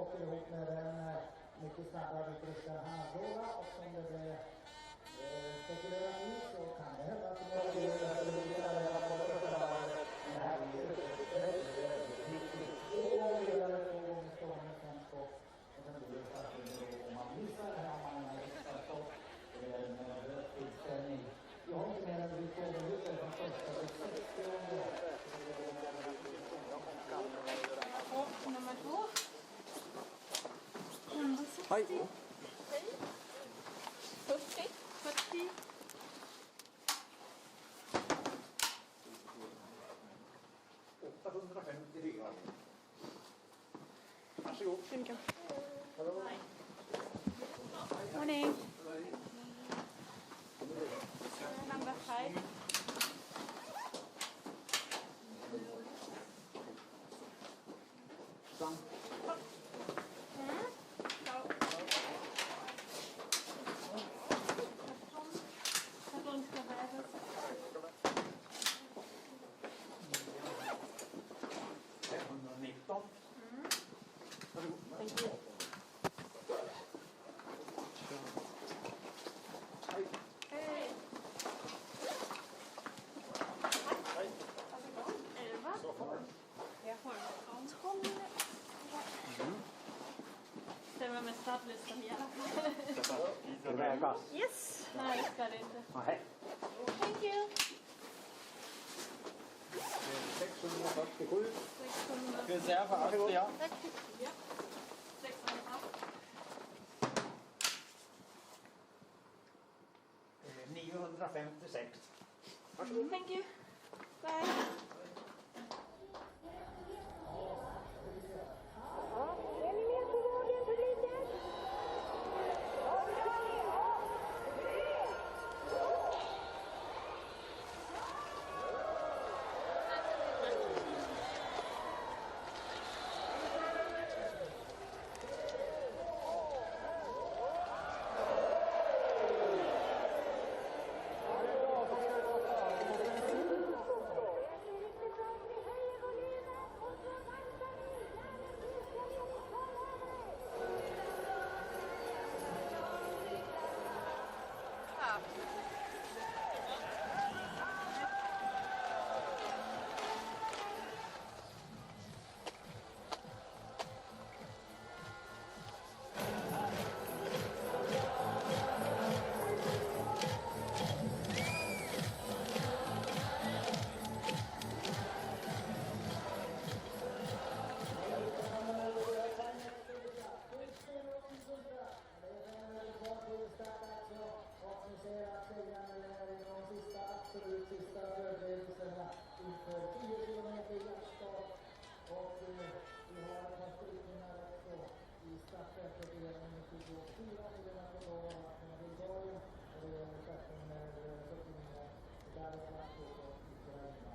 åker ihop med en mycket snabbare Christian Hanna-fråga och som det blev spekulerat i så kan det hända att det blir om man missar det här om man har extra stopp eller utställning. Jag har inte mer än drygt 2 minuter från första till 60 år. Och nummer 2. Hej. 40. 40. Varsågod. Hallå. Morning. Number 5. Sam. Thank you. Hej. Hej. Hej. 11. Jag har 12. Det var med startlistan i alla fall. Yes. Nej, det ska det inte. Nej. Thank you. 647. 600. Ska vi säga för allt ja? Tack. Ja. 600. 956. Thank you. Bye. Absolut sista förberedelserna inför 10 kilometer hjärtstart och vi har en par spridningar också i startfältet i nummer 24 kilometer då från Bulgarien och det är starten med 49 där är plats och Ukraina.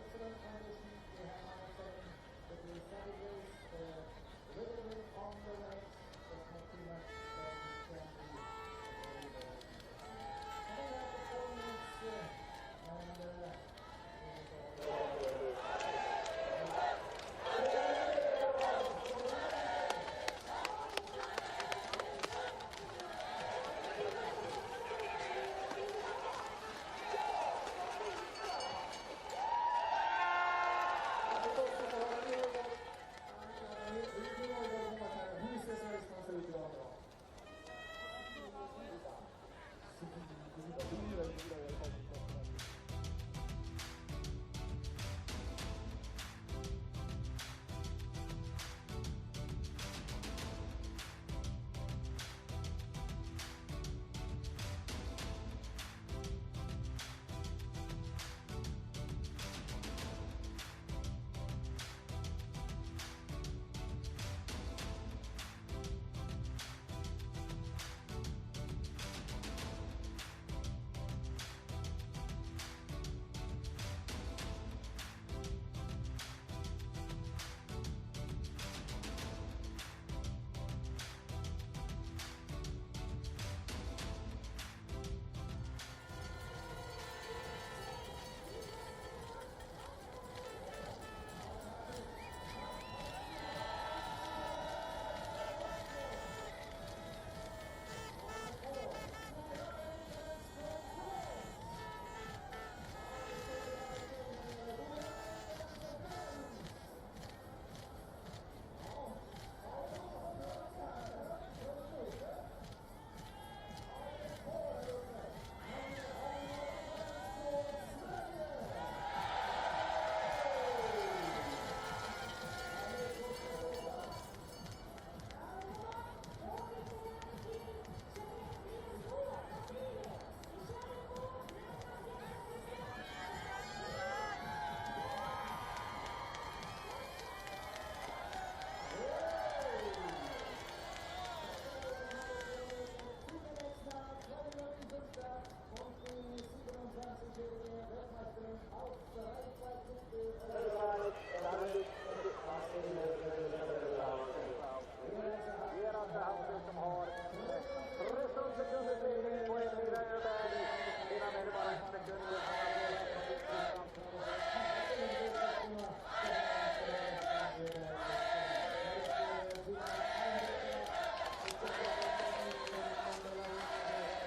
Excellent condition. We have our second, but we celebrate a little bit on the legs, but not too much that we can be coming out the 4 minutes and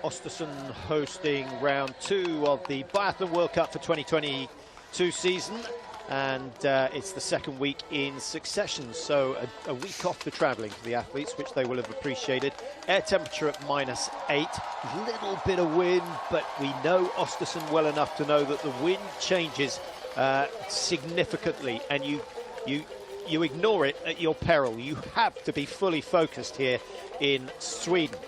Oestersund hosting round 2 of the Biathlon World Cup for 2022 season, and it's the second week in succession, so a week off the travelling for the athletes, which they will have appreciated. Air temperature at -8, little bit of wind, but we know Oestersund well enough to know that the wind changes significantly, and you ignore it at your peril. You have to be fully focused here in Sweden.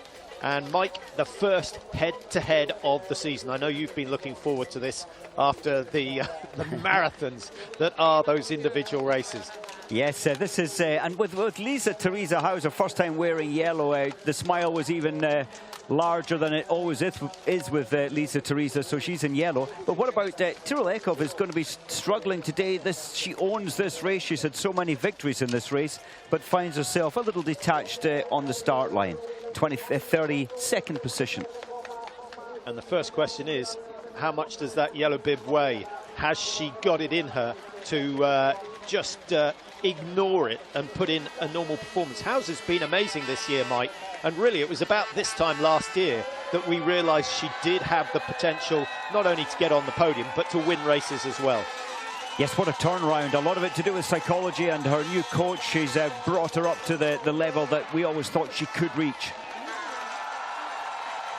And Mike, the first head-to-head of the season. I know you've been looking forward to this after the marathons that are those individual races. Yes, this is, and with Lisa Theresa Hauser, first time wearing yellow, the smile was even larger than it always is with Lisa Theresa, so she's in yellow. But what about Tiril Eckhoff is going to be struggling today. She owns this race. She's had so many victories in this race, but finds herself a little detached on the start line. 32nd position. And the first question is, how much does that yellow bib weigh? Has she got it in her to just ignore it and put in a normal performance? Hauser's been amazing this year, Mike, and really it was about this time last year that we realised she did have the potential not only to get on the podium but to win races as well. Yes, what a turnaround. A lot of it to do with psychology and her new coach. She's brought her up to the level that we always thought she could reach.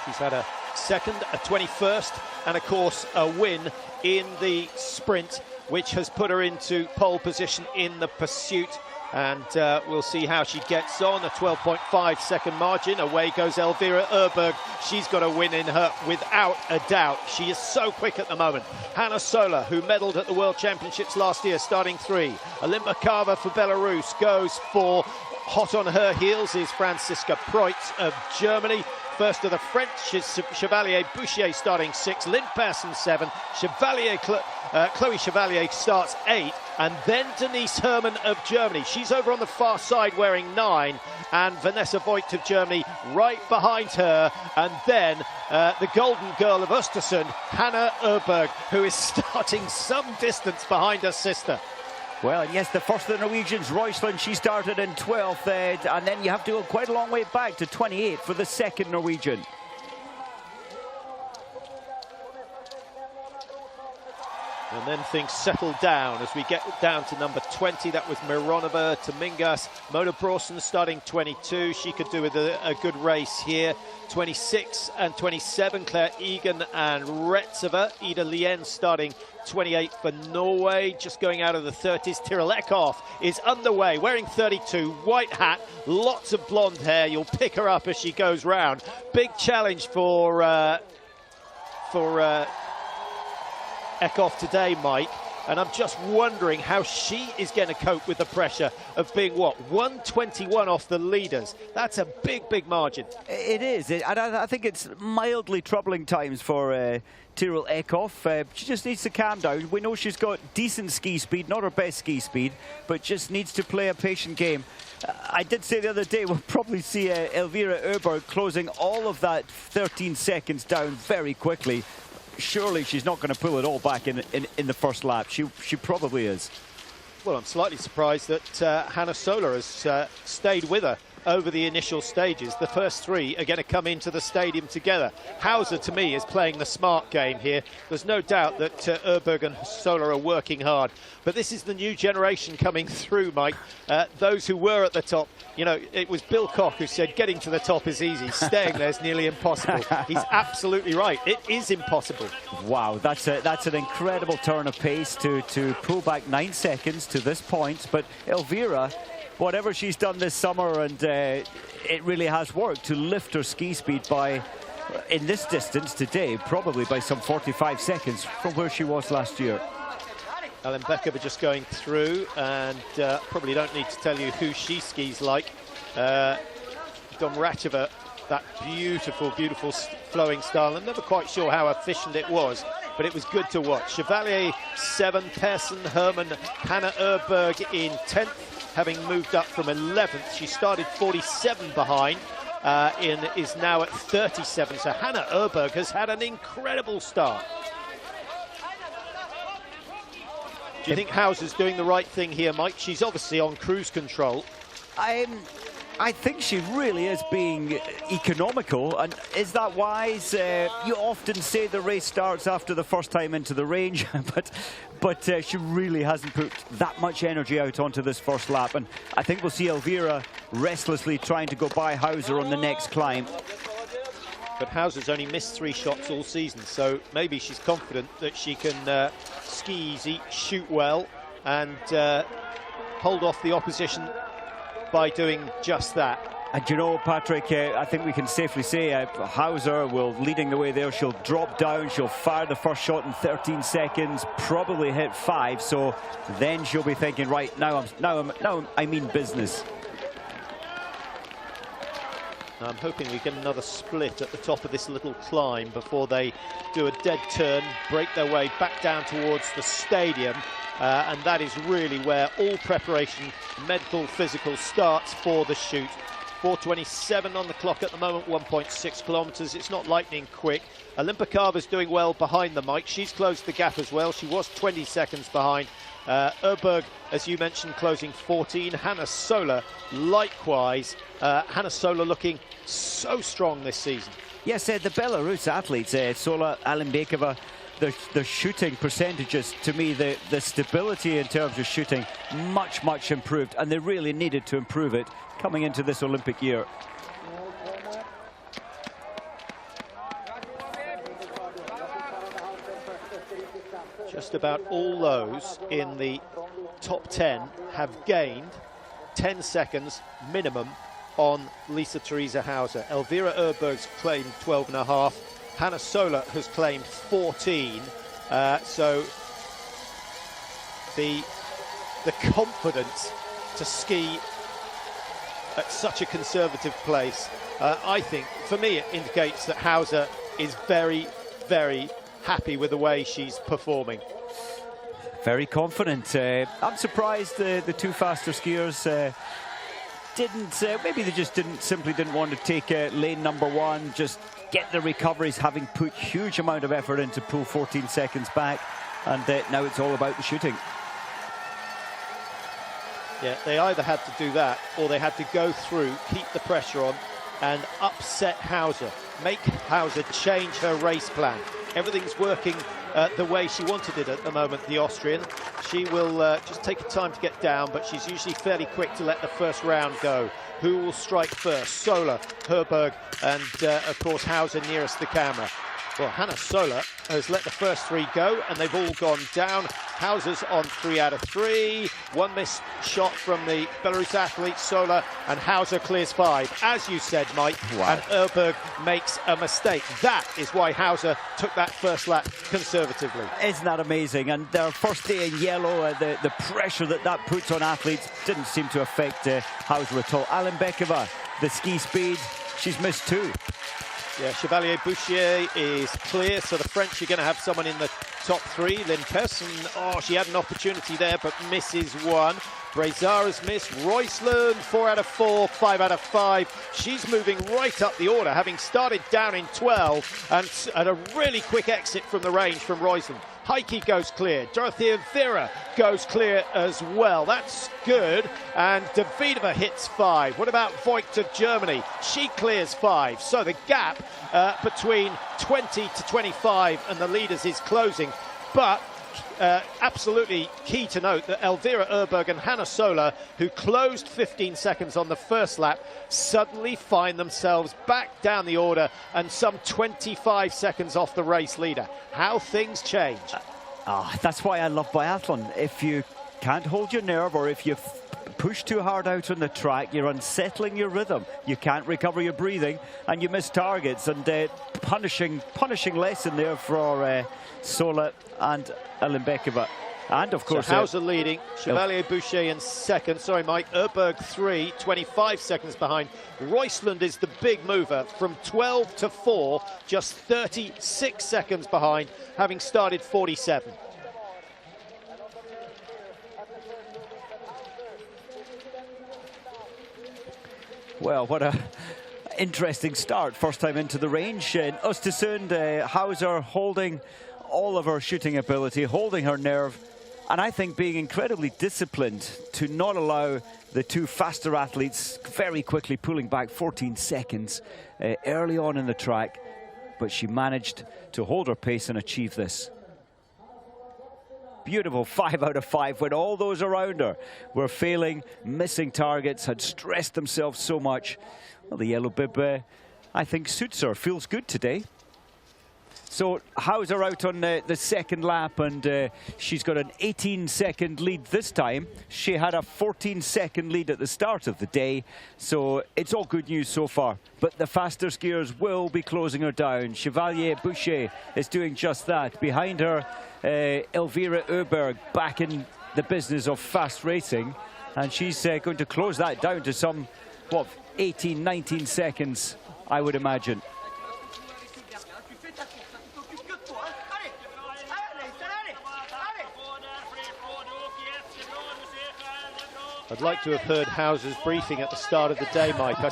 She's had a second, a 21st, and of course a win in the sprint, which has put her into pole position in the pursuit. And we'll see how she gets on. A 12.5 second margin. Away goes Elvira Öberg. She's got a win in her without a doubt. She is so quick at the moment. Hanna Sola, who medalled at the World Championships last year, starting 3. Alimba Kava for Belarus goes 4. Hot on her heels is Franziska Preutz of Germany. First of the French is Chevalier Bouchier starting 6, Lynn Persson 7, Chloe Chevalier starts 8, and then Denise Herrmann of Germany. She's over on the far side wearing 9, and Vanessa Voigt of Germany right behind her. And then the golden girl of Östersund, Hanna Öberg, who is starting some distance behind her sister. Well, and yes, the first of the Norwegians, Roysland, she started in 12th, and then you have to go quite a long way back to 28 for the second Norwegian. And then things settle down as we get down to number 20. That was Mironova, Tomingas, Mona Brawson starting 22. She could do with a good race here. 26 and 27, Claire Egan and Retseva. Ida Lien starting 28 for Norway. Just going out of the 30s. Tiril Eckhoff is underway, wearing 32, white hat, lots of blonde hair. You'll pick her up as she goes round. Big challenge for Eckhoff today, Mike, and I'm just wondering how she is going to cope with the pressure of being, 121 off the leaders. That's a big, big margin. It is, and I think it's mildly troubling times for Tiril Eckhoff. She just needs to calm down. We know she's got decent ski speed, not her best ski speed, but just needs to play a patient game. I did say the other day we'll probably see Elvira Öberg closing all of that 13 seconds down very quickly. Surely she's not going to pull it all back in the first lap. She probably is. Well, I'm slightly surprised that Hanna Sola has stayed with her over the initial stages. The first 3 are going to come into the stadium together. Hauser, to me, is playing the smart game here. There's no doubt that Öberg and Sola are working hard. But this is the new generation coming through, Mike. Those who were at the top, you know, it was Bill Koch who said getting to the top is easy, staying there is nearly impossible. He's absolutely right. It is impossible. Wow, that's an incredible turn of pace to pull back 9 seconds to this point. But Elvira, whatever she's done this summer, and it really has worked to lift her ski speed by, in this distance today, probably by some 45 seconds from where she was last year. Ellen Becker just going through, and probably don't need to tell you who she skis like. Domracheva, that beautiful, beautiful flowing style. I'm never quite sure how efficient it was, but it was good to watch. Chevalier 7, Persson, Herrmann, Hanna Öberg in 10th, having moved up from 11th. She started 47 behind, is now at 37. So Hanna Öberg has had an incredible start. Do you think Hauser's doing the right thing here, Mike? She's obviously on cruise control. I think she really is being economical, and is that wise? You often say the race starts after the first time into the range, but she really hasn't put that much energy out onto this first lap, and I think we'll see Elvira restlessly trying to go by Hauser on the next climb. But Hauser's only missed 3 shots all season, so maybe she's confident that she can ski easy, shoot well, and hold off the opposition by doing just that. And you know, Patrick, I think we can safely say Hauser will leading the way there. She'll drop down, she'll fire the first shot in 13 seconds, probably hit 5, so then she'll be thinking, right, now I mean business. I'm hoping we get another split at the top of this little climb before they do a dead turn, break their way back down towards the stadium. And that is really where all preparation, mental, physical, starts for the shoot. 4:27 on the clock at the moment, 1.6 kilometres. It's not lightning quick. Olimpikava's doing well behind the mic. She's closed the gap as well. She was 20 seconds behind. Öberg, as you mentioned, closing 14. Hanna Sola, likewise. Hanna Sola looking so strong this season. Yes, the Belarus athletes, Sola, Alimbekova, the shooting percentages, to me, the stability in terms of shooting, much improved, and they really needed to improve it coming into this Olympic year. Just about all those in the top 10 have gained 10 seconds minimum on Lisa Theresa Hauser. Elvira Öberg's claimed 12.5. Hanna Sola has claimed 14. So the confidence to ski at such a conservative place, I think, for me, it indicates that Hauser is very happy with the way she's performing. Very confident. I'm surprised the 2 faster skiers didn't, maybe they just simply didn't want to take lane number 1, just get the recoveries, having put huge amount of effort in to pull 14 seconds back, and now it's all about the shooting. Yeah, they either had to do that or they had to go through, keep the pressure on and upset Hauser, make Hauser change her race plan. Everything's working the way she wanted it at the moment, the Austrian. She will just take her time to get down, but she's usually fairly quick to let the first round go. Who will strike first? Sola, Öberg, and of course Hauser nearest the camera. Well, Hanna Sola has let the first 3 go, and they've all gone down. Hauser's on 3 out of 3. 1 missed shot from the Belarus athlete, Sola, and Hauser clears 5. As you said, Mike, wow. And Öberg makes a mistake. That is why Hauser took that first lap conservatively. Isn't that amazing? And their first day in yellow, the pressure that puts on athletes didn't seem to affect Hauser at all. Alimbekova, the ski speed, she's missed 2. Yeah, Chevalier Bouchier is clear, so the French are going to have someone in the top 3. Lynn Persson, oh, she had an opportunity there, but misses 1. Brezara's missed. Roysland, 4 out of 4, 5 out of 5. She's moving right up the order, having started down in 12, and a really quick exit from the range from Roysland. Heike goes clear. Dorothea Vera goes clear as well. That's good. And Davidova hits 5. What about Voigt of Germany? She clears 5. So the gap between 20 to 25 and the leaders is closing. But absolutely key to note that Elvira Öberg and Hanna Sola, who closed 15 seconds on the first lap, suddenly find themselves back down the order and some 25 seconds off the race leader. How things change. That's why I love biathlon. If you can't hold your nerve, or if you push too hard out on the track, you're unsettling your rhythm. You can't recover your breathing, and you miss targets. And punishing lesson there for Sola and Alimbekova. And of course, so Hauser leading, Chevalier Boucher in second. Sorry, Mike. Öberg 3, 25 seconds behind. Roysland is the big mover from 12 to 4, just 36 seconds behind, having started 47. Well, what a interesting start. First time into the range. In Oestersund, Hauser holding all of her shooting ability, holding her nerve, And I think being incredibly disciplined to not allow the two faster athletes very quickly pulling back 14 seconds early on in the track. But she managed to hold her pace and achieve this. Beautiful 5 out of 5 when all those around her were failing, missing targets, had stressed themselves so much. Well, the yellow bib, I think, suits her, feels good today. So Hauser out on the second lap, and she's got an 18-second lead this time. She had a 14-second lead at the start of the day, so it's all good news so far. But the faster skiers will be closing her down. Chevalier Boucher is doing just that. Behind her, Elvira Öberg back in the business of fast racing, and she's going to close that down to some, what, 18, 19 seconds, I would imagine. I'd like to have heard Hauser's briefing at the start of the day, Mike. I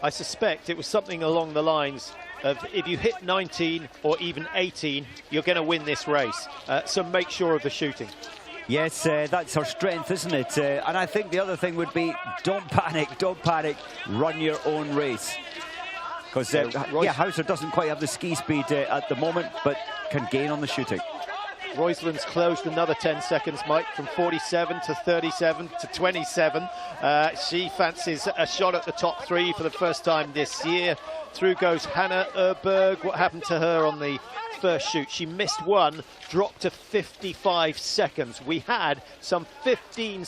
suspect it was something along the lines of, if you hit 19 or even 18, you're going to win this race. So make sure of the shooting. Yes, that's her strength, isn't it? And I think the other thing would be, don't panic, run your own race. Because Hauser doesn't quite have the ski speed at the moment, but can gain on the shooting. Roysland's closed another 10 seconds, Mike, from 47 to 37 to 27. She fancies a shot at the top three for the first time this year. Through goes Hannah Öberg. What happened to her on the first shoot? She missed one, dropped to 55 seconds. We had some 15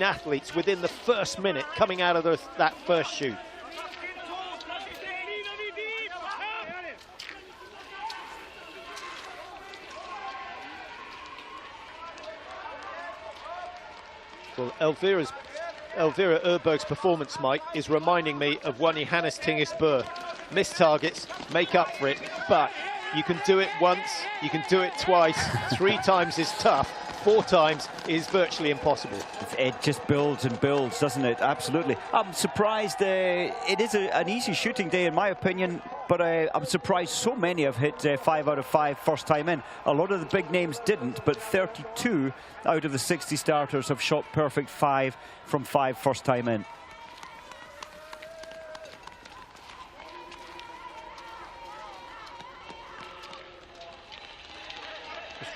athletes within the first minute coming out of that first shoot. Well, Elvira Öberg's performance, Mike, is reminding me of one Johannes Tingesbø. Missed targets, make up for it, but you can do it once, you can do it twice, 3 times is tough, 4 times is virtually impossible. It just builds and builds, doesn't it? Absolutely. I'm surprised. It is an easy shooting day, in my opinion, but I'm surprised so many have hit 5 out of 5 first time in. A lot of the big names didn't, but 32 out of the 60 starters have shot perfect 5 from 5 first time in.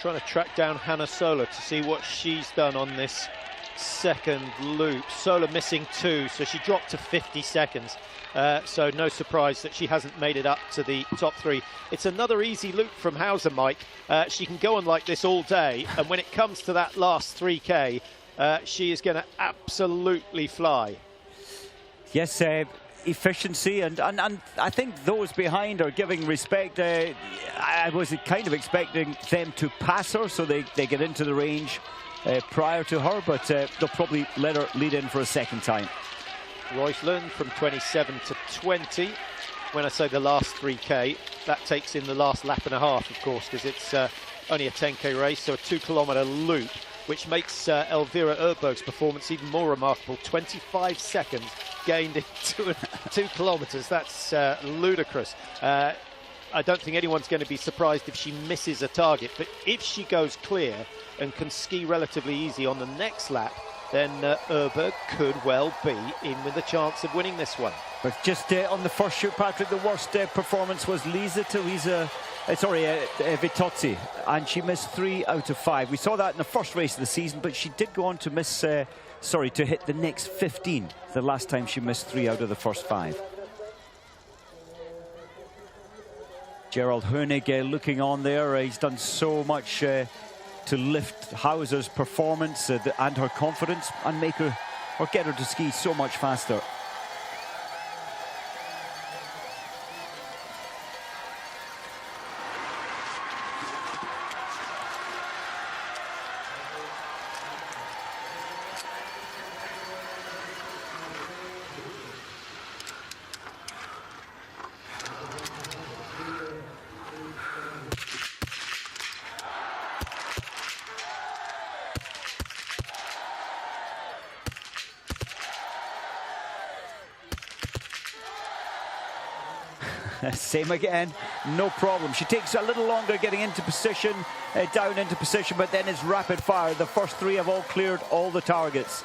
Trying to track down Hannah Sola to see what she's done on this second loop. Sola missing 2, so she dropped to 50 seconds. So no surprise that she hasn't made it up to the top 3. It's another easy loop from Hauser, Mike. She can go on like this all day, and when it comes to that last 3K, she is going to absolutely fly. Yes, efficiency, and I think those behind are giving respect. I was kind of expecting them to pass her so they get into the range prior to her, but they'll probably let her lead in for a second time. Roysland from 27 to 20. When I say the last 3K, that takes in the last lap and a half, of course, because it's only a 10K race, so a 2-kilometer loop, which makes Elvira Öberg's performance even more remarkable. 25 seconds gained in 2 kilometres. That's ludicrous. I don't think anyone's going to be surprised if she misses a target, but if she goes clear and can ski relatively easy on the next lap, then Öberg could well be in with a chance of winning this one. But just on the first shoot, Patrick, the worst performance was Vitozzi, and she missed 3 out of 5. We saw that in the first race of the season, but she did go on to miss, to hit the next 15, the last time she missed 3 out of the first 5. Gerald Hoenig looking on there. He's done so much to lift Hauser's performance and her confidence and make her, or get her to ski so much faster. Same again, no problem. She takes a little longer getting into position, down into position, but then it's rapid fire. The first three have all cleared all the targets.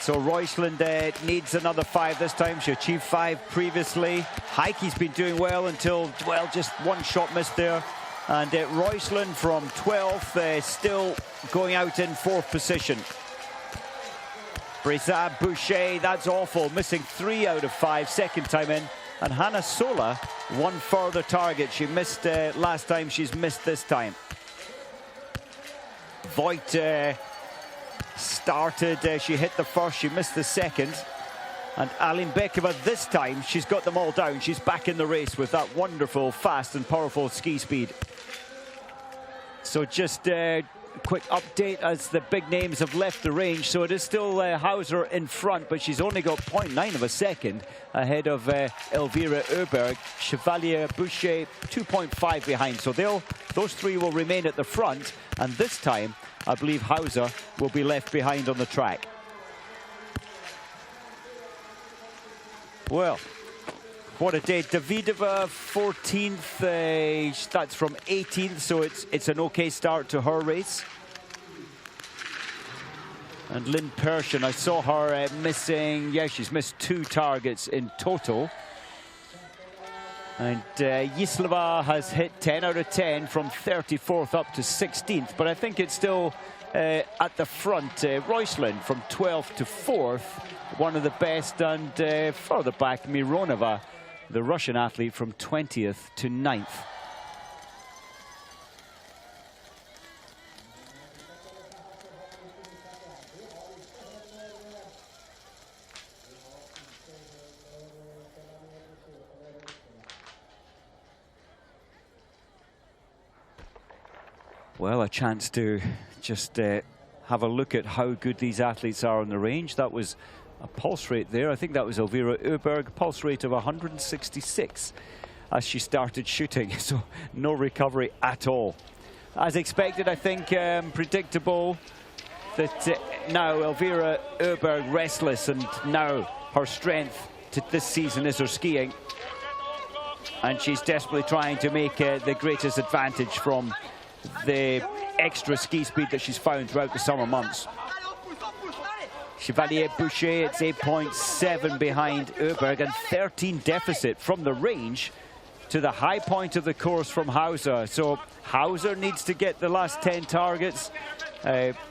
So Roysland needs another 5 this time. She achieved 5 previously. Heike's been doing well until, well, just one shot missed there. And Roysland from 12th, still going out in 4th position. Brezat Boucher, that's awful, missing 3 out of 5, second time in. And Hannah Sola, one further target. She missed last time, she's missed this time. Voigt started, she hit the first, she missed the second. And Aline Bekova this time, she's got them all down. She's back in the race with that wonderful, fast and powerful ski speed. So just a quick update as the big names have left the range. So it is still Hauser in front, but she's only got 0.9 of a second ahead of Elvira Öberg. Chevalier Boucher 2.5 behind. So those three will remain at the front. And this time, I believe Hauser will be left behind on the track. Well, what a day. Davidova 14th, that's from 18th, so it's an okay start to her race. And Lynn Persson, I saw her missing, yeah, she's missed 2 targets in total. And Yislava has hit 10 out of 10 from 34th up to 16th, but I think it's still at the front. Roysland from 12th to 4th, one of the best, and further back Mironova, the Russian athlete, from 20th to 9th. Well, a chance to just have a look at how good these athletes are on the range. That was a pulse rate there. I think that was Elvira Öberg, pulse rate of 166 as she started shooting. So no recovery at all. As expected, I think, predictable that now Elvira Öberg restless, and now her strength this season is her skiing. And she's desperately trying to make the greatest advantage from the extra ski speed that she's found throughout the summer months. Chevalier Boucher, it's 8.7 behind Öberg, and 13 deficit from the range to the high point of the course from Hauser. So Hauser needs to get the last 10 targets.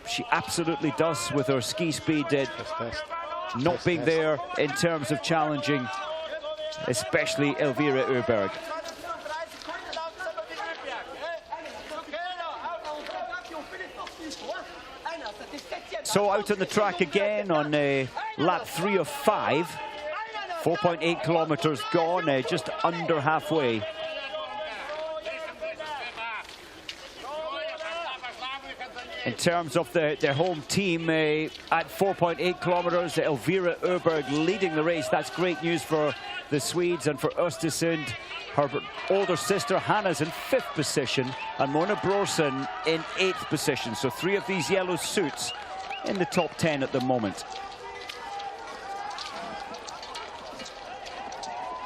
She absolutely does with her ski speed, not being there in terms of challenging, especially Elvira Öberg. So out on the track again on lap 3 of 5. 4.8 kilometers gone, just under halfway. In terms of their home team, at 4.8 kilometers, Elvira Öberg leading the race. That's great news for the Swedes and for Östersund. Her older sister Hanna's in 5th position, and Mona Brorsson in 8th position. So 3 of these yellow suits in the top 10 at the moment.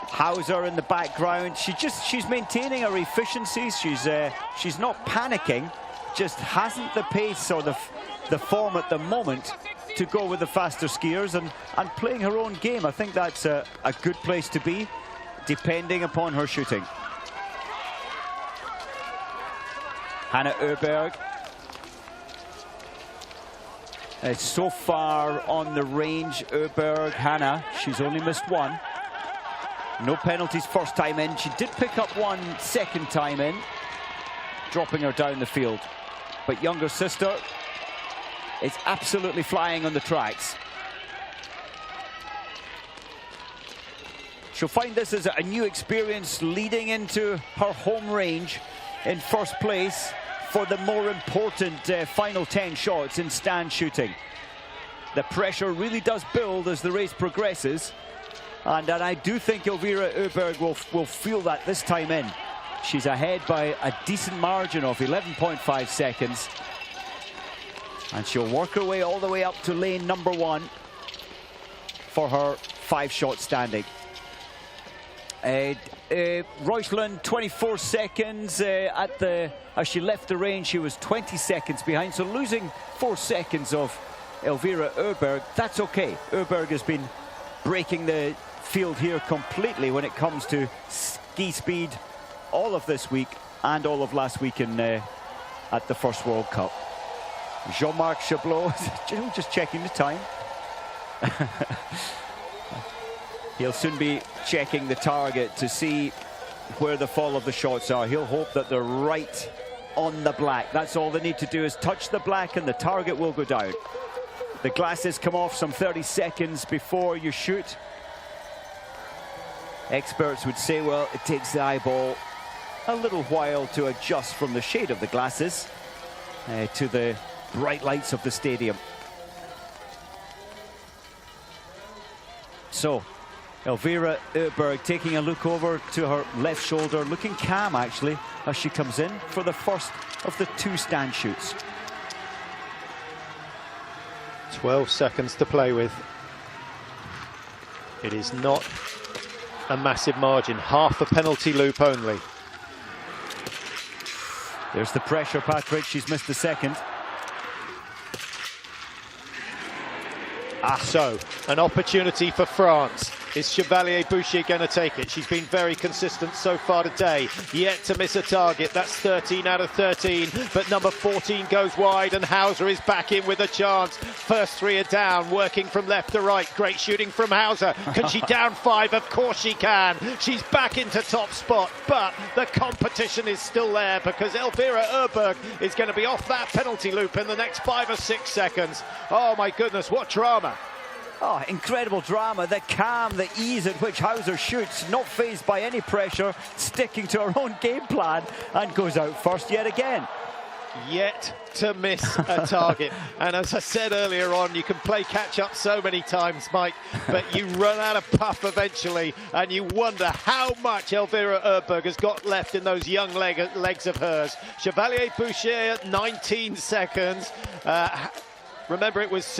Hauser in the background. She's maintaining her efficiencies. She's not panicking, just hasn't the pace or the form at the moment to go with the faster skiers, and playing her own game. I think that's a good place to be, depending upon her shooting. Hannah Öberg. So far on the range, Öberg, Hannah, she's only missed 1. No penalties first time in. She did pick up 1 second time in, dropping her down the field. But younger sister is absolutely flying on the tracks. She'll find this as a new experience leading into her home range in first place for the more important final 10 shots in stand shooting. The pressure really does build as the race progresses, and I do think Elvira Öberg will feel that this time in. She's ahead by a decent margin of 11.5 seconds, and she'll work her way all the way up to lane number 1 for her 5-shot standing. Roysland 24 seconds as she left the range. She was 20 seconds behind, so losing 4 seconds of Elvira Öberg. That's okay. Öberg has been breaking the field here completely when it comes to ski speed all of this week and all of last week at the first World Cup. Jean-Marc Chablot just checking the time. He'll soon be checking the target to see where the fall of the shots are. He'll hope that they're right on the black. That's all they need to do, is touch the black and the target will go down. The glasses come off some 30 seconds before you shoot. Experts would say, well, it takes the eyeball a little while to adjust from the shade of the glasses to the bright lights of the stadium. So, Elvira Öberg taking a look over to her left shoulder, looking calm actually as she comes in for the first of the 2 stand shoots. 12 seconds to play with. It is not a massive margin, half a penalty loop only. There's the pressure, Patrick. She's missed the second. So, an opportunity for France. Is Chevalier Boucher going to take it? She's been very consistent so far today, yet to miss a target. That's 13 out of 13, but number 14 goes wide and Hauser is back in with a chance. First 3 are down, working from left to right. Great shooting from Hauser. Can she down 5? Of course she can. She's back into top spot, but the competition is still there because Elvira Öberg is going to be off that penalty loop in the next 5 or 6 seconds. Oh my goodness, what drama. Oh, incredible drama. The calm, the ease at which Hauser shoots, not fazed by any pressure, sticking to her own game plan, and goes out first yet again. Yet to miss a target. And as I said earlier on, you can play catch up so many times, Mike, but you run out of puff eventually, and you wonder how much Elvira Öberg has got left in those young legs of hers. Chevalier Boucher at 19 seconds. Remember, it was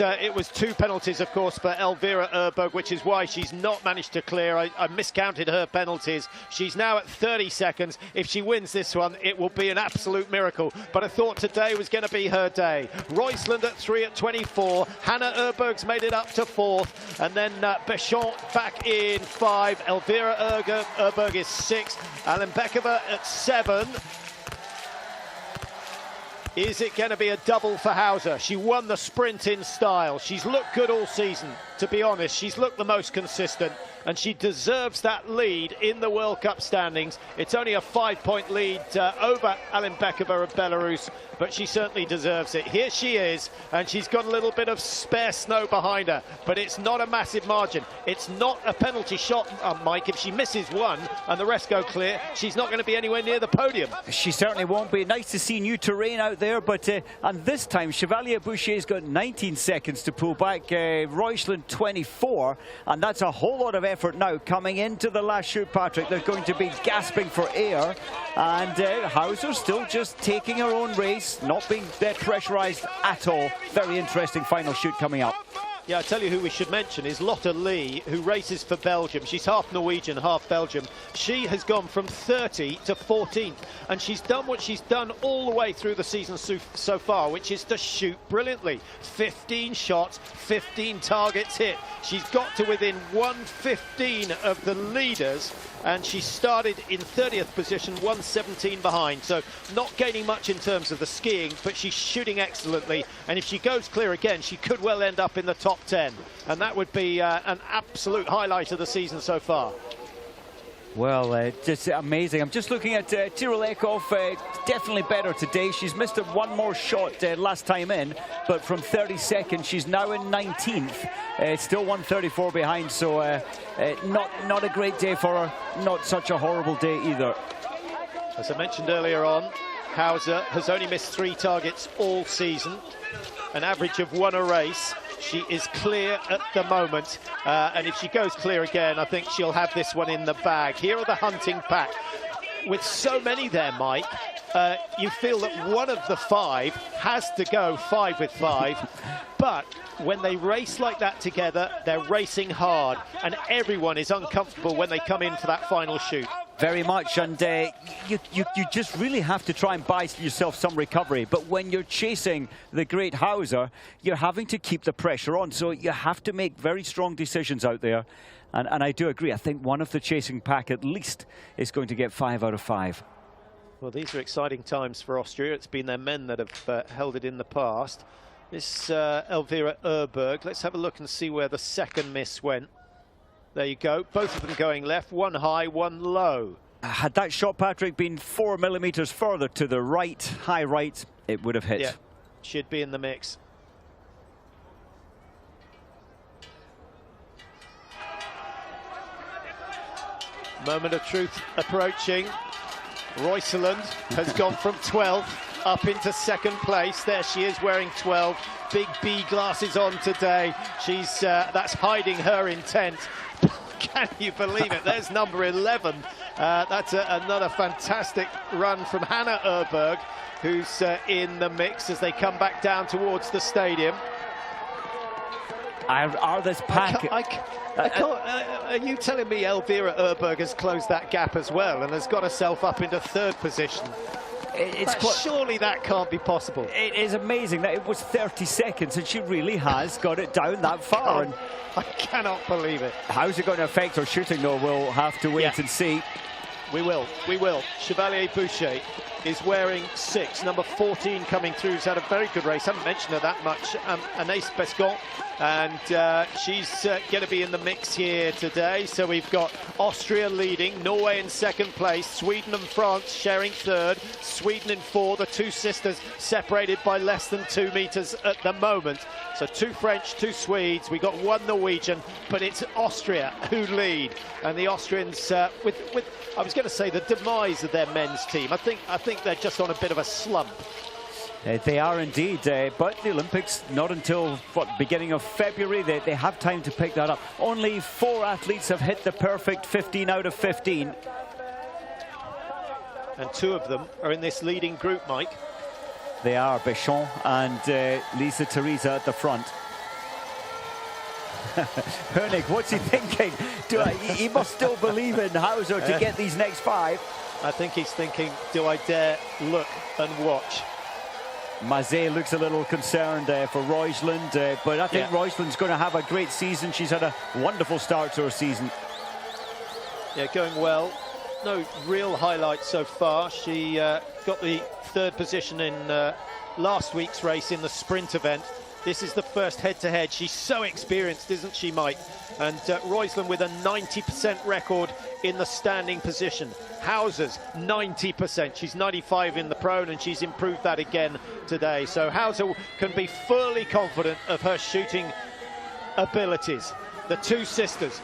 2 penalties, of course, for Elvira Öberg, which is why she's not managed to clear. I miscounted her penalties. She's now at 30 seconds. If she wins this one, it will be an absolute miracle. But I thought today was going to be her day. Roysland at 3 at 24. Hannah Öberg's made it up to 4th. And then Béchamp back in 5. Elvira Öberg is 6. Alembekova at 7. Is it going to be a double for Hauser? She won the sprint in style. She's looked good all season, to be honest. She's looked the most consistent, and she deserves that lead in the World Cup standings. It's only a 5-point lead over Alembekova of Belarus, but she certainly deserves it. Here she is, and she's got a little bit of spare snow behind her, but it's not a massive margin. It's not a penalty shot, Mike. If she misses one and the rest go clear, she's not going to be anywhere near the podium. She certainly won't be. Nice to see new terrain out there, but and this time Chevalier Boucher's got 19 seconds to pull back. Roysland 24, and that's a whole lot of effort now coming into the last shoot, Patrick. They're going to be gasping for air, and Hauser still just taking her own race, not being pressurized at all. Very interesting final shoot coming up. Yeah, I tell you who we should mention is Lotte Lee, who races for Belgium. She's half Norwegian, half Belgium. She has gone from 30 to 14th, and she's done what she's done all the way through the season so far, which is to shoot brilliantly. 15 shots, 15 targets hit. She's got to within 115 of the leaders, and she started in 30th position, 117 behind. So not gaining much in terms of the skiing, but she's shooting excellently. And if she goes clear again, she could well end up in the top 10. And that would be an absolute highlight of the season so far. Well, just amazing. I'm just looking at Tyrell Eckhoff, definitely better today. She's missed one more shot last time in, but from 30 seconds, she's now in 19th. Still 134 behind, so not a great day for her. Not such a horrible day either. As I mentioned earlier on, Hauser has only missed 3 targets all season, an average of 1 a race. She is clear at the moment, and if she goes clear again, I think she'll have this one in the bag. Here are the hunting pack. with so many there, Mike, you feel that one of the 5 has to go 5 with 5. But when they race like that together, they're racing hard, and everyone is uncomfortable when they come in for that final shoot. Very much, and you just really have to try and buy yourself some recovery. But when you're chasing the great Hauser, you're having to keep the pressure on. So you have to make very strong decisions out there. And I do agree. I think one of the chasing pack at least is going to get 5 out of 5. Well, these are exciting times for Austria. It's been their men that have held it in the past. This Elvira Erberg. Let's have a look and see where the second miss went. There you go. Both of them going left. One high, one low. Had that shot, Patrick, been 4 millimeters further to the right, high right, it would have hit. Yeah, should be in the mix. Moment of truth approaching. Oestersund has gone from 12th up into second place. There she is wearing 12. Big B glasses on today. She's that's hiding her intent. Can you believe it? There's number 11. That's another fantastic run from Hannah Erberg, who's in the mix as they come back down towards the stadium. Are this pack? I can't, are you telling me Elvira Erberg has closed that gap as well and has got herself up into 3rd position? Surely that can't be possible. It is amazing that it was 30 seconds and she really has got it down that far. And I cannot believe it. How's it going to affect her shooting, though? We'll have to wait and see. We will. Chevalier Boucher is wearing 6. Number 14 coming through, who's had a very good race. Haven't mentioned her that much. Anaïs Bescon. And she's going to be in the mix here today. So we've got Austria leading, Norway in 2nd place, Sweden and France sharing 3rd, Sweden in 4th. The 2 sisters separated by less than 2 meters at the moment. So 2 French, 2 Swedes. We got 1 Norwegian, but it's Austria who lead. And the Austrians, with I was going to say the demise of their men's team. I think they're just on a bit of a slump. They are indeed, but the Olympics not until, what, beginning of February. They have time to pick that up. Only 4 athletes have hit the perfect 15 out of 15. And 2 of them are in this leading group, Mike. They are, Béchon and Lisa Theresa at the front. Hernig, what's he thinking? He must still believe in Hauser to get these next 5. I think he's thinking, do I dare look and watch? Mazet looks a little concerned for Roijland, but I think Roijland's going to have a great season. She's had a wonderful start to her season. Yeah, going well. No real highlights so far. She got the 3rd position in last week's race in the sprint event. This is the first head-to-head. She's so experienced, isn't she, Mike? And Roijland with a 90% record in the standing position. Hauser's 90%. She's 95 in the prone, and she's improved that again today. So Hauser can be fully confident of her shooting abilities. The 2 sisters,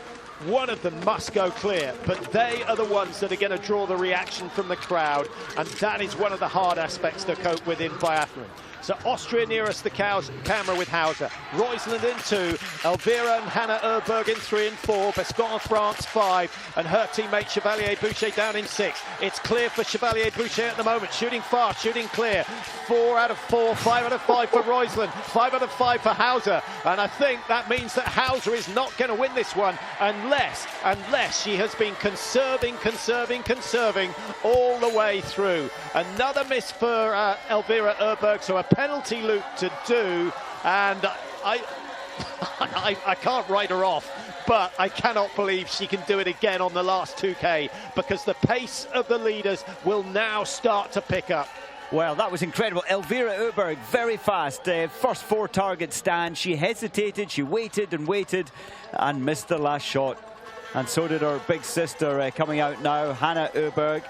one of them must go clear, but they are the ones that are going to draw the reaction from the crowd, and that is one of the hard aspects to cope with in biathlon. So Austria nearest the camera with Hauser. Roijland in 2, Elvira and Hannah Erberg in 3 and 4, Bescon France 5, and her teammate Chevalier Boucher down in 6. It's clear for Chevalier Boucher at the moment, shooting fast, shooting clear. 4 out of 4, 5 out of 5 for Roijland, 5 out of 5 for Hauser, and I think that means that Hauser is not going to win this one unless she has been conserving all the way through. Another miss for Elvira Erberg, so a penalty loop to do, and I can't write her off, but I cannot believe she can do it again on the last 2K, because the pace of the leaders will now start to pick up. Well, that was incredible. Elvira Erberg, very fast. First 4 targets stand. She hesitated, she waited and missed the last shot. And so did her big sister coming out now, Hannah Erberg.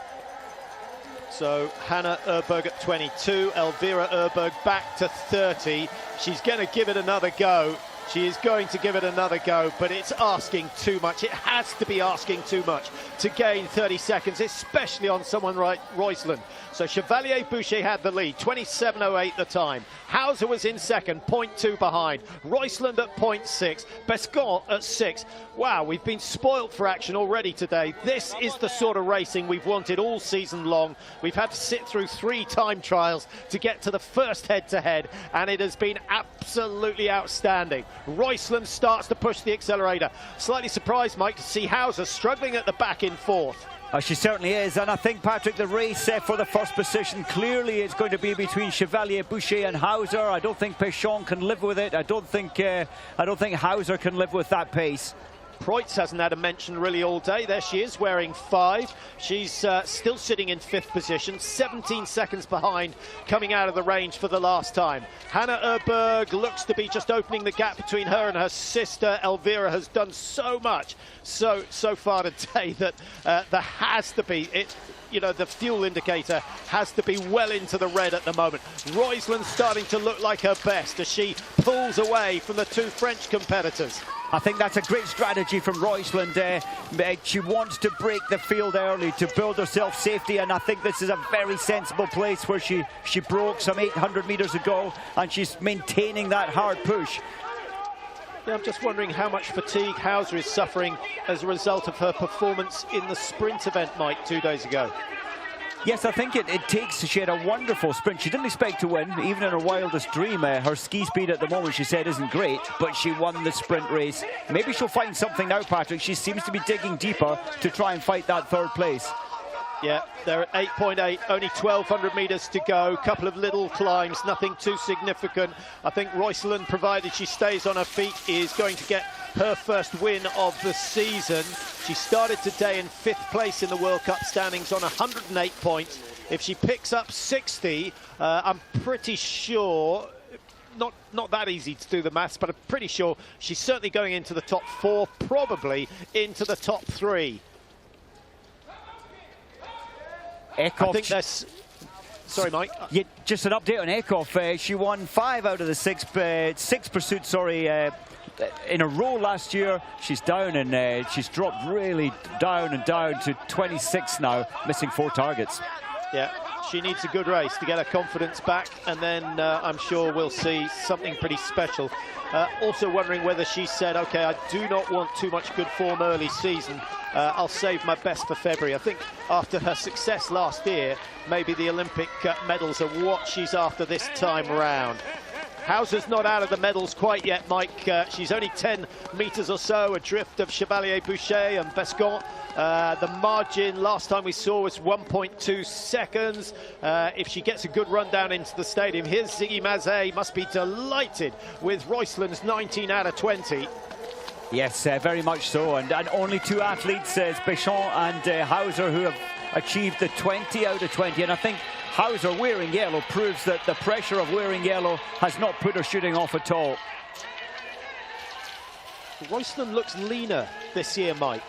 So Hannah Erberg at 22, Elvira Erberg back to 30. She's going to give it another go. She is going to give it another go, but it's asking too much. It has to be asking too much to gain 30 seconds, especially on someone like Roysland. So Chevalier Boucher had the lead, 27.08 the time. Hauser was in second, 0.2 behind. Roysland at 0.6, Bescon at 6. Wow, we've been spoilt for action already today. This is the sort of racing we've wanted all season long. We've had to sit through 3 time trials to get to the first head-to-head, and it has been absolutely outstanding. Roysland starts to push the accelerator. Slightly surprised, Mike, to see Hauser struggling at the back in fourth. She certainly is, and I think, Patrick, the race for the first position clearly is going to be between Chevalier Boucher and Hauser. I don't think Péchon can live with it. I don't think Hauser can live with that pace. Preutz hasn't had a mention really all day. There she is, wearing 5. She's still sitting in 5th position, 17 seconds behind, coming out of the range for the last time. Hannah Erberg looks to be just opening the gap between her and her sister. Elvira has done so much so far today that there has to be the fuel indicator has to be well into the red at the moment. Roysland starting to look like her best as she pulls away from the 2 French competitors. I think that's a great strategy from Roysland. She wants to break the field early to build herself safety, and I think this is a very sensible place where she broke some 800 metres ago, and she's maintaining that hard push. Yeah, I'm just wondering how much fatigue Hauser is suffering as a result of her performance in the sprint event, Mike, 2 days ago. Yes, I think it takes. She had a wonderful sprint. She didn't expect to win, even in her wildest dream. Her ski speed at the moment, she said, isn't great, but she won the sprint race. Maybe she'll find something now, Patrick. She seems to be digging deeper to try and fight that 3rd place. Yeah, they're at 8.8, only 1,200 metres to go. Couple of little climbs, nothing too significant. I think Roysland, provided she stays on her feet, is going to get her first win of the season. She started today in 5th place in the World Cup standings on 108 points. If she picks up 60, I'm pretty sure, not that easy to do the maths, but I'm pretty sure she's certainly going into the top 4, probably into the top 3. Eckhoff, I think that's... Sorry, Mike. Yeah, just an update on Eckhoff. She won 5 out of the 6 pursuits, in a row last year. She's down, and she's dropped really down to 26 now, missing 4 targets. Yeah, she needs a good race to get her confidence back, and then I'm sure we'll see something pretty special. Also wondering whether she said, okay, I do not want too much good form early season. I'll save my best for February. I think after her success last year, maybe the Olympic medals are what she's after this time round. Hauser's not out of the medals quite yet, Mike. She's only 10 metres or so adrift of Chevalier Boucher and Bescon. The margin last time we saw was 1.2 seconds. If she gets a good run down into the stadium, here's Ziggy Mazet, must be delighted with Roysland's 19 out of 20. Yes, very much so, and only 2 athletes, Péchon and Hauser, who have achieved the 20 out of 20, and I think Hauser wearing yellow proves that the pressure of wearing yellow has not put her shooting off at all. Roysland looks leaner this year, Mike.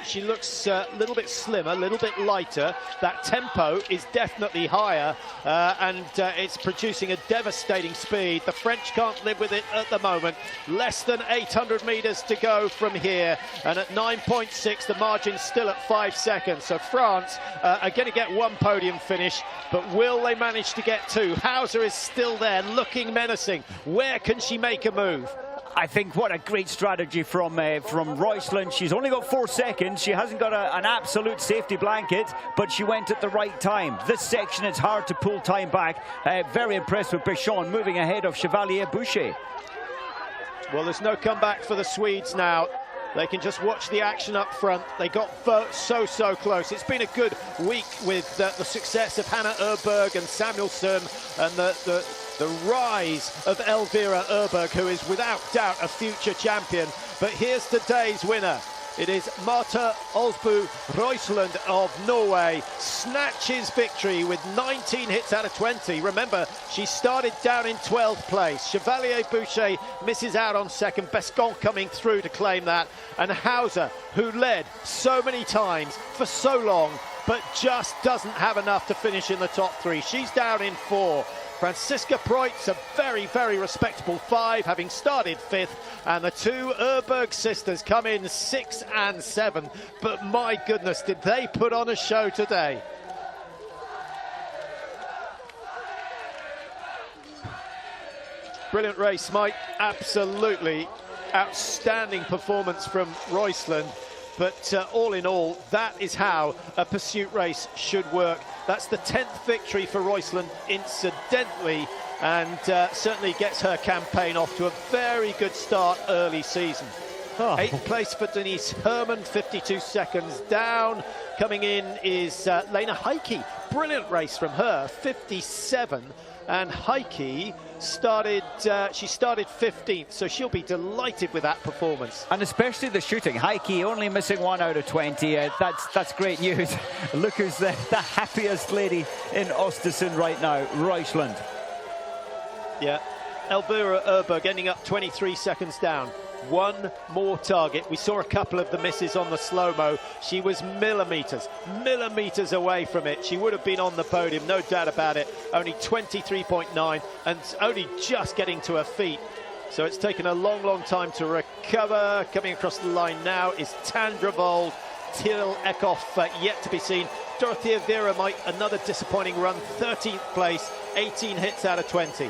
She looks a little bit slimmer, a little bit lighter. That tempo is definitely higher, and it's producing a devastating speed. The French can't live with it at the moment. Less than 800 metres to go from here, and at 9.6, the margin's still at 5 seconds. So France are going to get 1 podium finish, but will they manage to get 2? Hauser is still there, looking menacing. Where can she make a move? I think what a great strategy from Roysland. She's only got 4 seconds. She hasn't got an absolute safety blanket, but she went at the right time. This section, it's hard to pull time back. Very impressed with Péchon moving ahead of Chevalier Boucher. Well, there's no comeback for the Swedes now. They can just watch the action up front. They got so close. It's been a good week with the success of Hannah Erberg and Samuelsson, and the rise of Elvira Erberg, who is without doubt a future champion. But here's today's winner. It is Marta Olsbu Roysland of Norway, snatches victory with 19 hits out of 20. Remember, she started down in 12th place. Chevalier Boucher misses out on second. Bescon coming through to claim that. And Hauser, who led so many times for so long, but just doesn't have enough to finish in the top 3. She's down in 4. Franziska Preutz, a very, very respectable 5, having started 5th, and the 2 Erberg sisters come in 6 and 7. But my goodness, did they put on a show today. Brilliant race, Mike. Absolutely outstanding performance from Roysland. But all in all, that is how a pursuit race should work. That's the 10th victory for Roysland, incidentally, and certainly gets her campaign off to a very good start early season. 8th place for Denise Herman, 52 seconds down. Coming in is Lena Heike. Brilliant race from her, 57. And Heike started, she started 15th, so she'll be delighted with that performance. And especially the shooting. Heike only missing 1 out of 20. That's great news. Look who's the happiest lady in Oestersund right now, Roysland. Yeah, Elvira Erberg ending up 23 seconds down. 1 more target. We saw a couple of the misses on the slow-mo. She was millimetres away from it. She would have been on the podium, no doubt about it. Only 23.9 and only just getting to her feet. So it's taken a long, long time to recover. Coming across the line now is Tandra Vold. Tyrell Eckhoff yet to be seen. Dorothea Vera might another disappointing run. 13th place, 18 hits out of 20.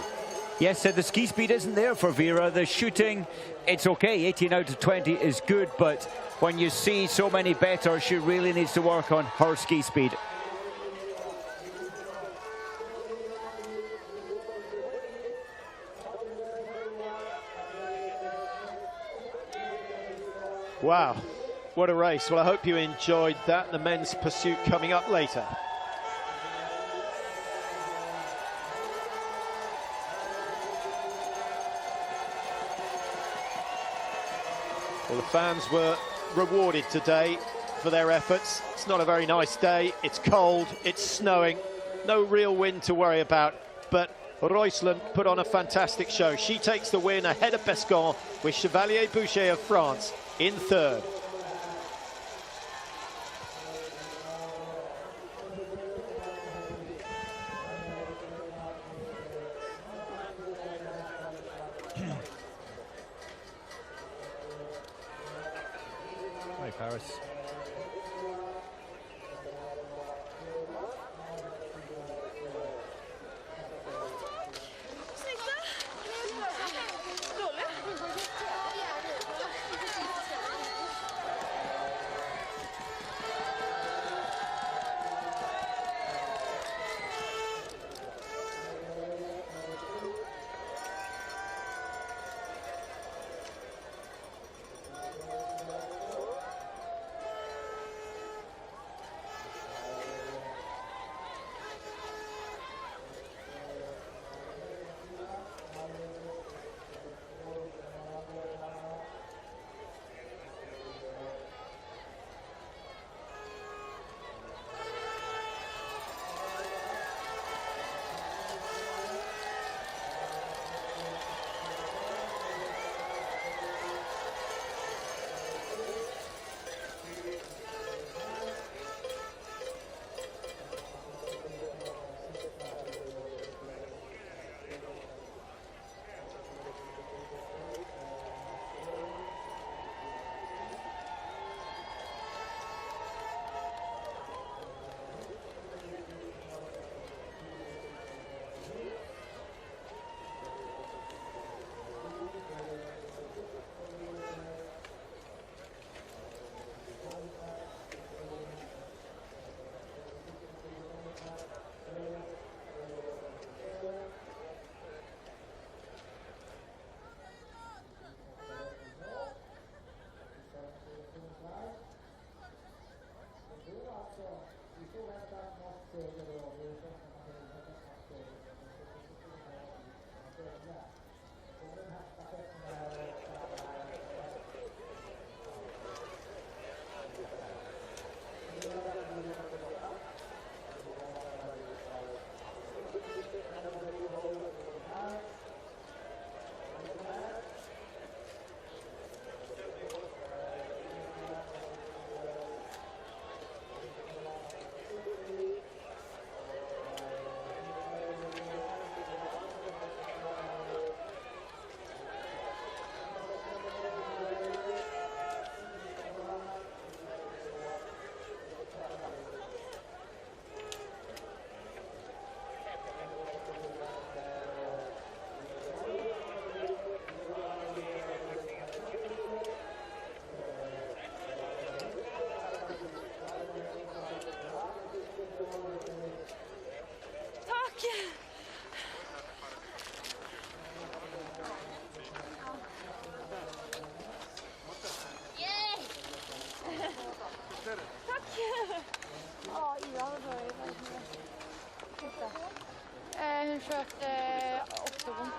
Yes, the ski speed isn't there for Vera. The shooting, it's okay. 18 out of 20 is good, but when you see so many better, she really needs to work on her ski speed. Wow, what a race. Well, I hope you enjoyed that. The men's pursuit coming up later. Well, the fans were rewarded today for their efforts. It's not a very nice day. It's cold, it's snowing, no real wind to worry about, but Roysland put on a fantastic show. She takes the win ahead of Bescon, with Chevalier Boucher of France in 3rd. Hi, Paris. kört oktogon.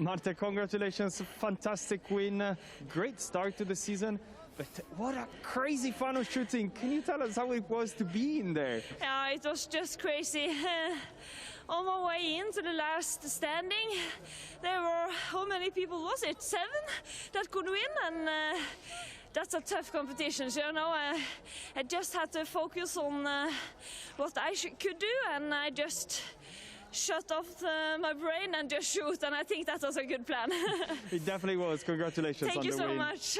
Marte, congratulations. Fantastic win. Great start to the season. But what a crazy final shooting. Can you tell us how it was to be in there? Yeah, it was just crazy. On my way into the last standing, there were, how many people was it? 7 that could win, and that's a tough competition. So, you know, I just had to focus on what I could do, and I just shut off my brain and just shoot, and I think that was a good plan. It definitely was. Congratulations on the win. Thank you so much.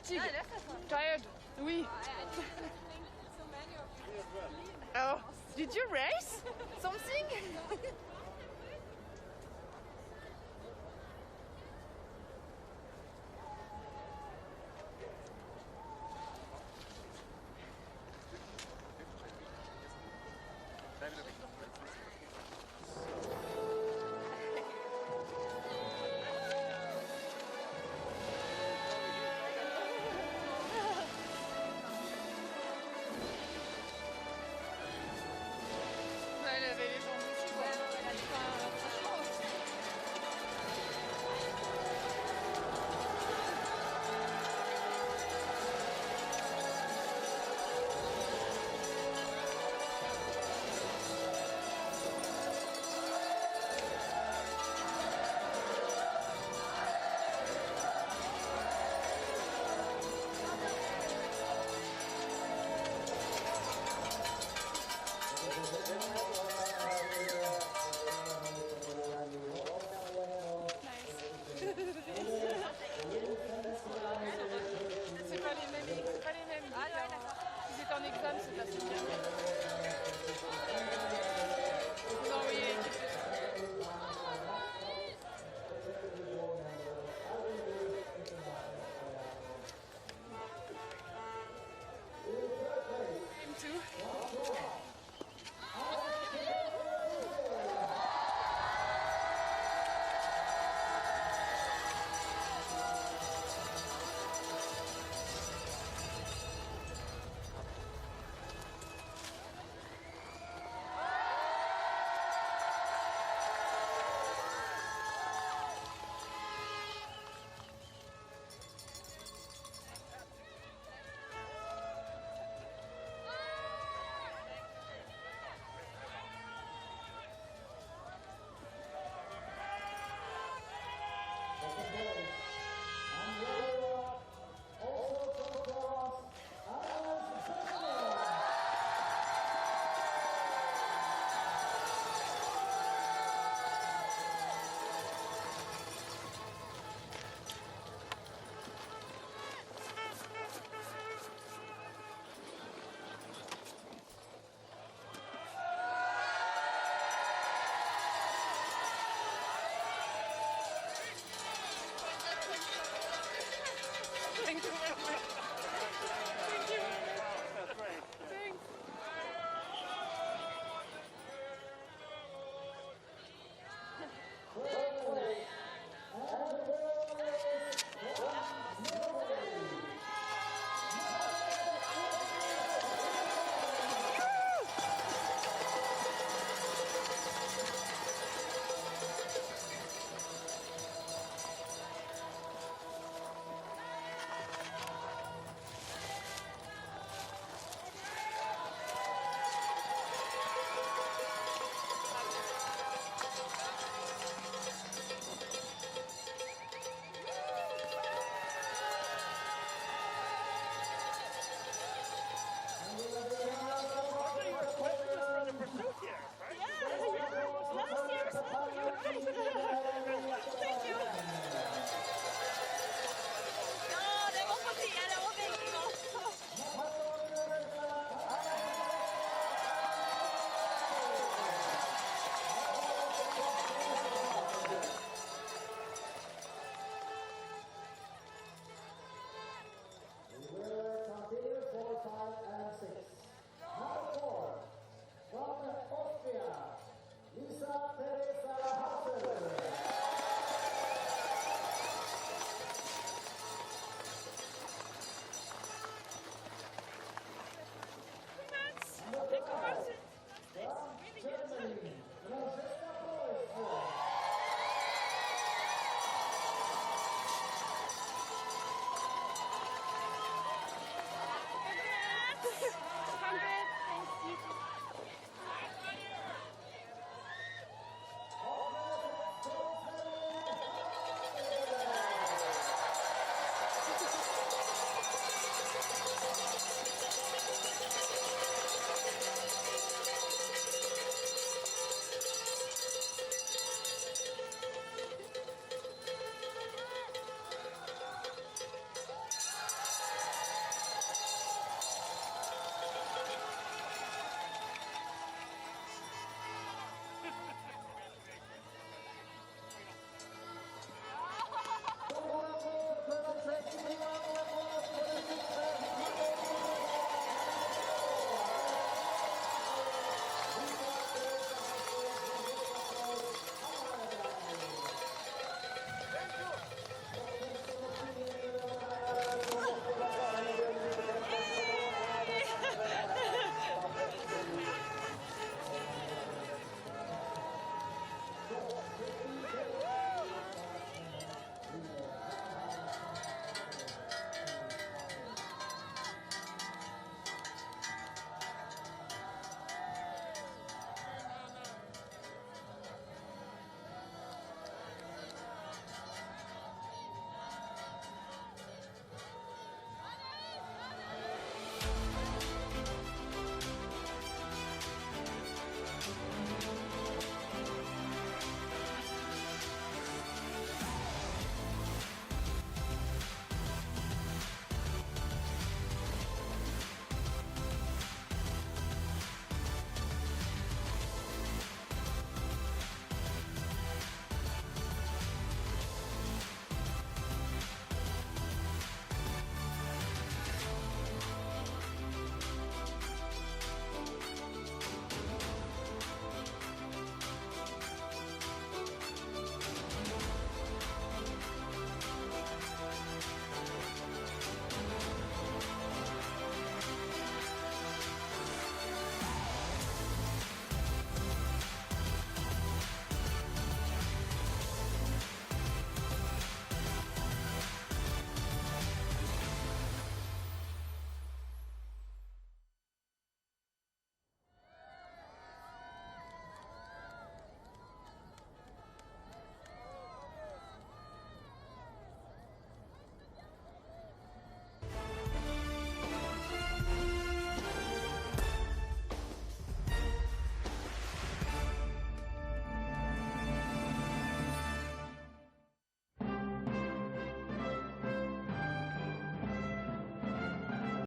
Fatigue. Tired. Oui. Oh, did you race something? Elle avait les jambes aussi, quoi.